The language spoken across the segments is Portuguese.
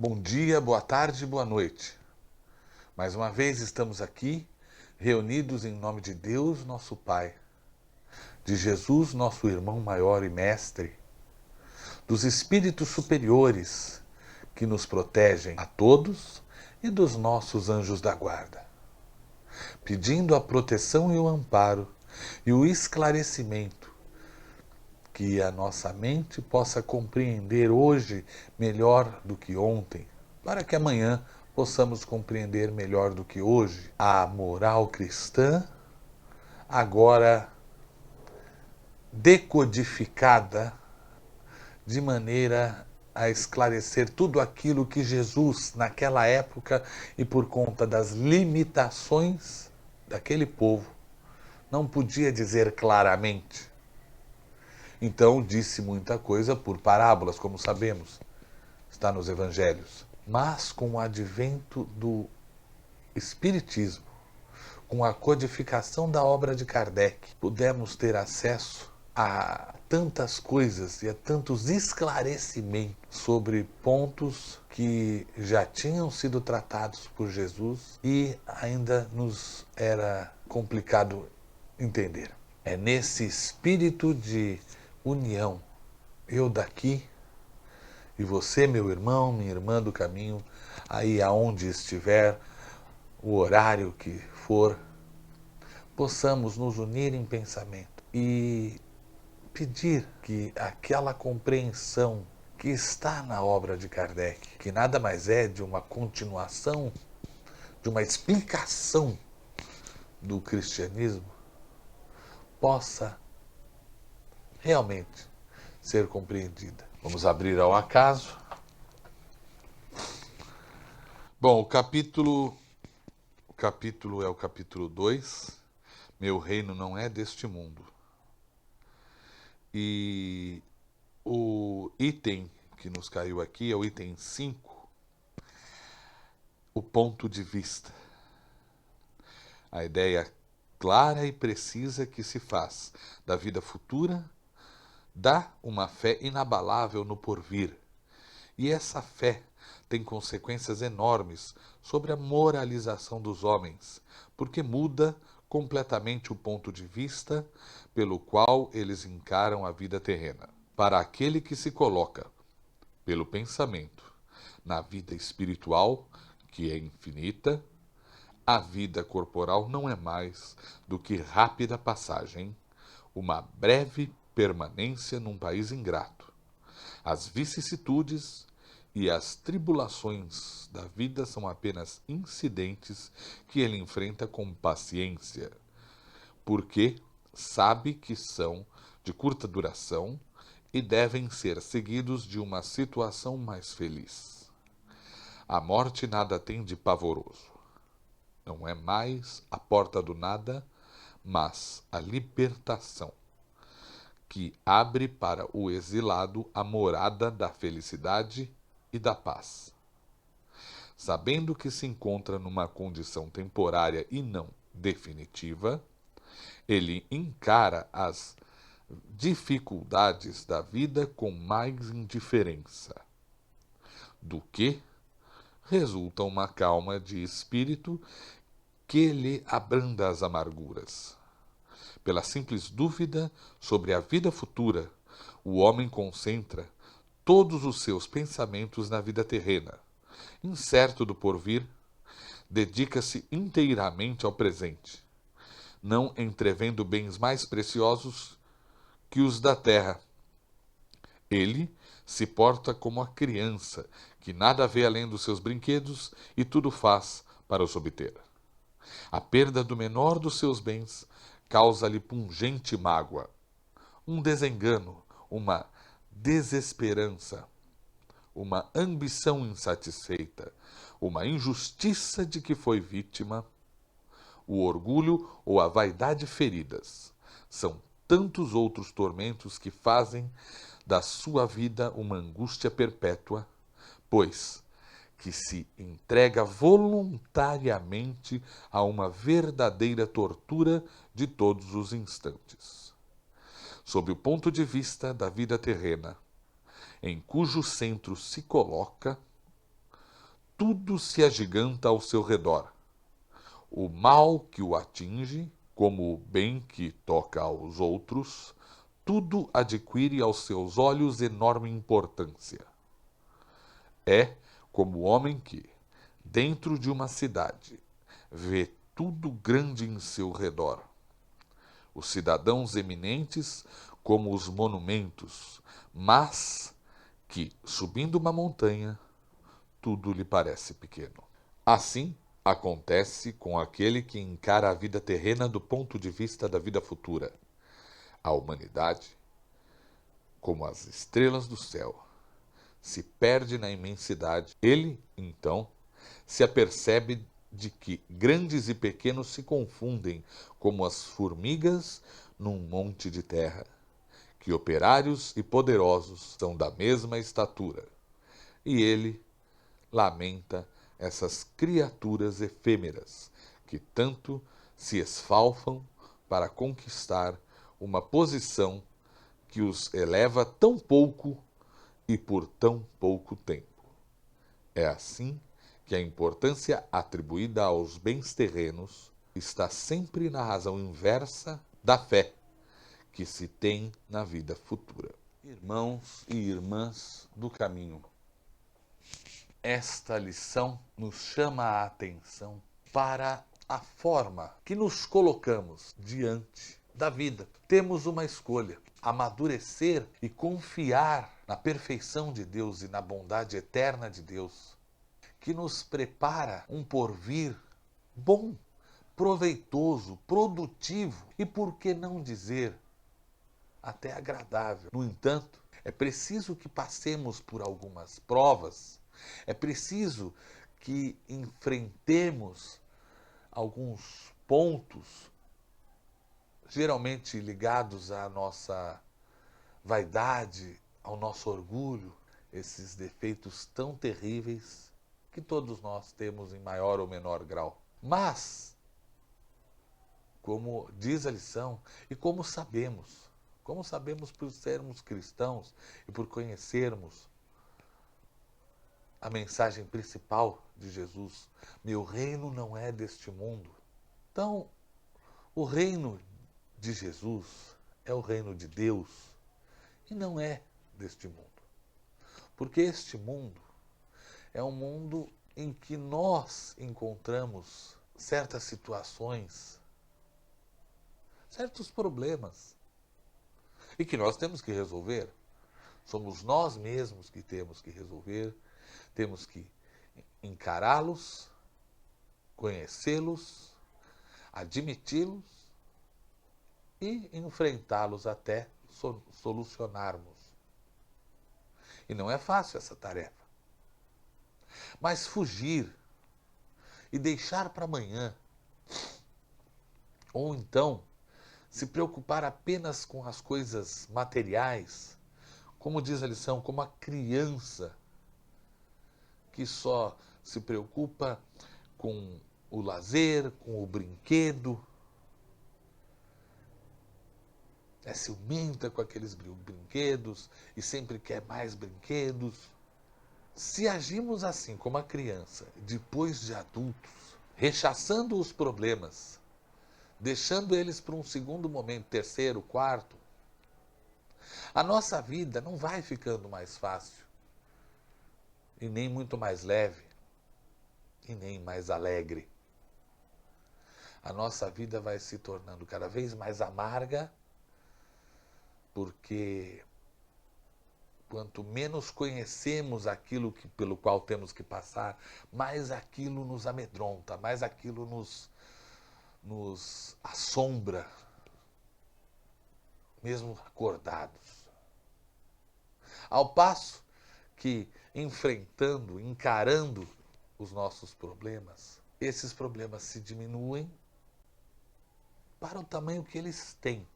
Bom dia, boa tarde, boa noite. Mais uma vez estamos aqui, reunidos em nome de Deus, nosso Pai, de Jesus, nosso irmão maior e mestre, dos espíritos superiores que nos protegem a todos e dos nossos anjos da guarda, pedindo a proteção e o amparo e o esclarecimento que a nossa mente possa compreender hoje melhor do que ontem, para que amanhã possamos compreender melhor do que hoje a moral cristã, agora decodificada de maneira a esclarecer tudo aquilo que Jesus, naquela época e por conta das limitações daquele povo, não podia dizer claramente. Então disse muita coisa por parábolas, como sabemos, está nos evangelhos. Mas com o advento do Espiritismo, com a codificação da obra de Kardec, pudemos ter acesso a tantas coisas e a tantos esclarecimentos sobre pontos que já tinham sido tratados por Jesus e ainda nos era complicado entender. É nesse espírito de união, eu daqui e você, meu irmão, minha irmã do caminho, aí aonde estiver, o horário que for, possamos nos unir em pensamento e pedir que aquela compreensão que está na obra de Kardec, que nada mais é de uma continuação, de uma explicação do cristianismo, possa realmente ser compreendida. Vamos abrir ao acaso. Bom, o capítulo é o capítulo 2. Meu reino não é deste mundo. E o item que nos caiu aqui é o item 5, o ponto de vista. A ideia clara e precisa que se faz da vida futura dá uma fé inabalável no porvir. E essa fé tem consequências enormes sobre a moralização dos homens, porque muda completamente o ponto de vista pelo qual eles encaram a vida terrena. Para aquele que se coloca, pelo pensamento, na vida espiritual, que é infinita, a vida corporal não é mais do que rápida passagem, uma breve permanência num país ingrato. As vicissitudes e as tribulações da vida são apenas incidentes que ele enfrenta com paciência, porque sabe que são de curta duração e devem ser seguidos de uma situação mais feliz. A morte nada tem de pavoroso. Não é mais a porta do nada, mas a libertação, que abre para o exilado a morada da felicidade e da paz. Sabendo que se encontra numa condição temporária e não definitiva, ele encara as dificuldades da vida com mais indiferença, do que resulta uma calma de espírito que lhe abranda as amarguras. Pela simples dúvida sobre a vida futura, o homem concentra todos os seus pensamentos na vida terrena. Incerto do porvir, dedica-se inteiramente ao presente, não entrevendo bens mais preciosos que os da terra. Ele se porta como a criança, que nada vê além dos seus brinquedos e tudo faz para os obter. A perda do menor dos seus bens causa-lhe pungente mágoa, um desengano, uma desesperança, uma ambição insatisfeita, uma injustiça de que foi vítima, o orgulho ou a vaidade feridas. São tantos outros tormentos que fazem da sua vida uma angústia perpétua, pois que se entrega voluntariamente a uma verdadeira tortura de todos os instantes. Sob o ponto de vista da vida terrena, em cujo centro se coloca, tudo se agiganta ao seu redor. O mal que o atinge, como o bem que toca aos outros, tudo adquire aos seus olhos enorme importância. É como o homem que, dentro de uma cidade, vê tudo grande em seu redor. Os cidadãos eminentes como os monumentos, mas que, subindo uma montanha, tudo lhe parece pequeno. Assim, acontece com aquele que encara a vida terrena do ponto de vista da vida futura. A humanidade, como as estrelas do céu, se perde na imensidade. Ele, então, se apercebe de que grandes e pequenos se confundem como as formigas num monte de terra, que operários e poderosos são da mesma estatura. E ele lamenta essas criaturas efêmeras que tanto se esfalfam para conquistar uma posição que os eleva tão pouco e por tão pouco tempo. É assim que a importância atribuída aos bens terrenos está sempre na razão inversa da fé que se tem na vida futura. Irmãos e irmãs do caminho, esta lição nos chama a atenção para a forma que nos colocamos diante da vida. Temos uma escolha: amadurecer e confiar na perfeição de Deus e na bondade eterna de Deus, que nos prepara um porvir bom, proveitoso, produtivo e, por que não dizer, até agradável. No entanto, é preciso que passemos por algumas provas, é preciso que enfrentemos alguns pontos, geralmente ligados à nossa vaidade, ao nosso orgulho, esses defeitos tão terríveis que todos nós temos em maior ou menor grau. Mas, como diz a lição, e como sabemos por sermos cristãos e por conhecermos a mensagem principal de Jesus: meu reino não é deste mundo. Então, o reino de Jesus é o reino de Deus e não é deste mundo. Porque este mundo é um mundo em que nós encontramos certas situações, certos problemas, e que nós temos que resolver. Somos nós mesmos que temos que resolver, temos que encará-los, conhecê-los, admiti-los e enfrentá-los até solucionarmos. E não é fácil essa tarefa. Mas fugir e deixar para amanhã, ou então se preocupar apenas com as coisas materiais, como diz a lição, como a criança que só se preocupa com o lazer, com o brinquedo, é ciumenta com aqueles brinquedos e sempre quer mais brinquedos. Se agimos assim como a criança, depois de adultos, rechaçando os problemas, deixando eles para um segundo momento, terceiro, quarto, a nossa vida não vai ficando mais fácil, e nem muito mais leve, e nem mais alegre. A nossa vida vai se tornando cada vez mais amarga, porque quanto menos conhecemos aquilo pelo qual temos que passar, mais aquilo nos amedronta, mais aquilo nos assombra, mesmo acordados. Ao passo que, enfrentando, encarando os nossos problemas, esses problemas se diminuem para o tamanho que eles têm.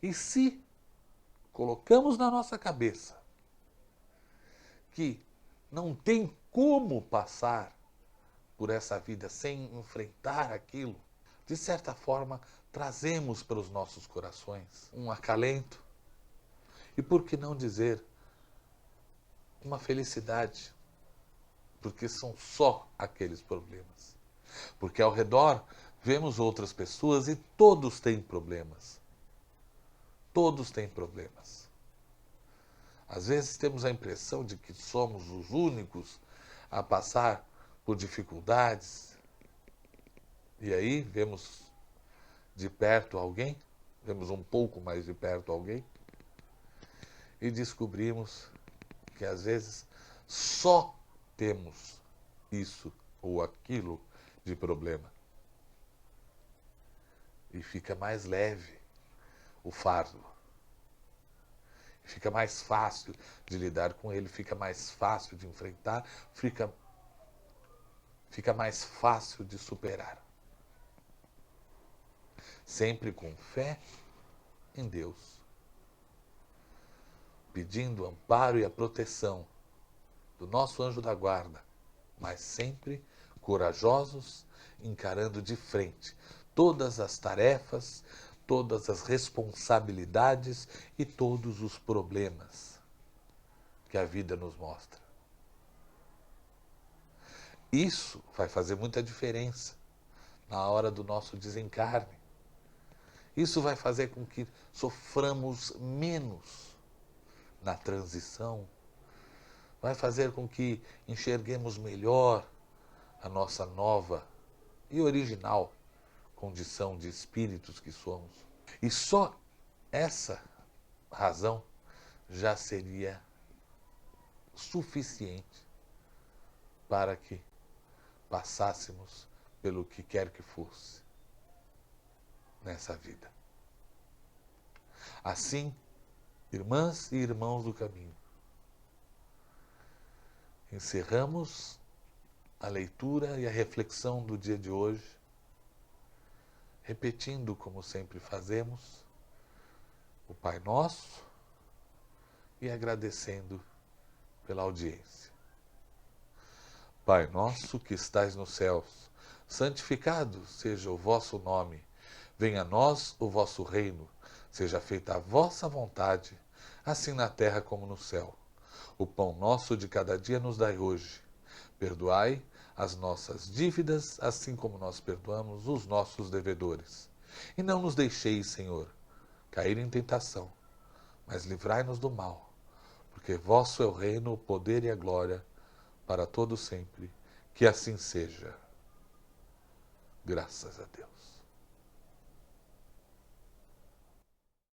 E se colocamos na nossa cabeça que não tem como passar por essa vida sem enfrentar aquilo, de certa forma, trazemos para os nossos corações um acalento e, por que não dizer, uma felicidade. porque são só aqueles problemas. Porque ao redor vemos outras pessoas e todos têm problemas. Todos têm problemas. Às vezes temos a impressão de que somos os únicos a passar por dificuldades. E aí vemos de perto alguém, vemos um pouco mais de perto alguém, e descobrimos que às vezes só temos isso ou aquilo de problema. E fica mais leve o fardo. Fica mais fácil de lidar com ele, fica mais fácil de enfrentar, fica mais fácil de superar. Sempre com fé em Deus, pedindo o amparo e a proteção do nosso anjo da guarda, mas sempre corajosos, encarando de frente todas as tarefas, todas as responsabilidades e todos os problemas que a vida nos mostra. Isso vai fazer muita diferença na hora do nosso desencarne. Isso vai fazer com que soframos menos na transição. Vai fazer com que enxerguemos melhor a nossa nova e original condição de espíritos que somos. E só essa razão já seria suficiente para que passássemos pelo que quer que fosse nessa vida. Assim, irmãs e irmãos do caminho, encerramos a leitura e a reflexão do dia de hoje, repetindo, como sempre fazemos, o Pai Nosso e agradecendo pela audiência. Pai nosso que estais nos céus, santificado seja o vosso nome. Venha a nós o vosso reino. Seja feita a vossa vontade, assim na terra como no céu. O pão nosso de cada dia nos dai hoje. Perdoai as nossas dívidas, assim como nós perdoamos os nossos devedores. E não nos deixeis, Senhor, cair em tentação, mas livrai-nos do mal, porque vosso é o reino, o poder e a glória, para todo sempre. Que assim seja. Graças a Deus.